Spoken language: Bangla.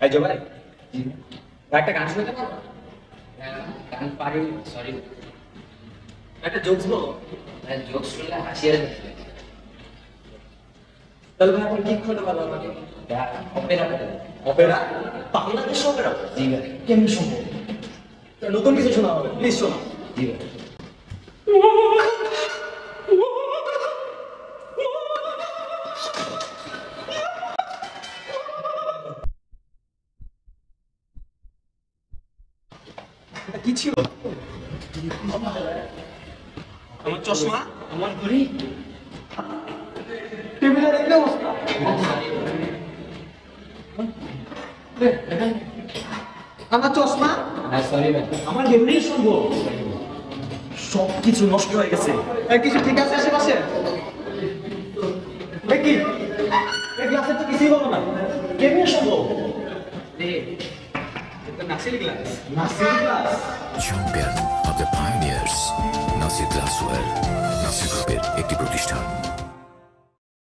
এই যে ভাই ভাই, একটা গান শুনতে পারো? গান পারি, সরি। একটা জোকস বলো। জোক শুনলে হাসি আসবে। তাহলে ভাই আপনি কি শুনতে পারবো আমাকে? অপেরা। অপেরা? বাংলাদেশ অপেরা? জি ভাই। কেমন সম্ভব? নতুন কিছু শোনা হবে, প্লিজ শোনা। জি ভাই। এটা কি ছিল? আমার চশমা, আমার ঘড়ি। টেবিলের একটা অবস্থা। আমার চশমা, হ্যাঁ সরি ভাই। আমার এমনি সম্ভব। সব কিছু নষ্ট হয়ে গেছে। এই কিছু ঠিক আছে আশেপাশে? এই কি? এই গ্লাসে তো কিছুই বলো না। কেমনে সম্ভব? এটা Nasir glass. Nasir glass? Champion of the Pioneers, Nasir glassware, Nasir গ্রুপের একটি প্রতিষ্ঠান।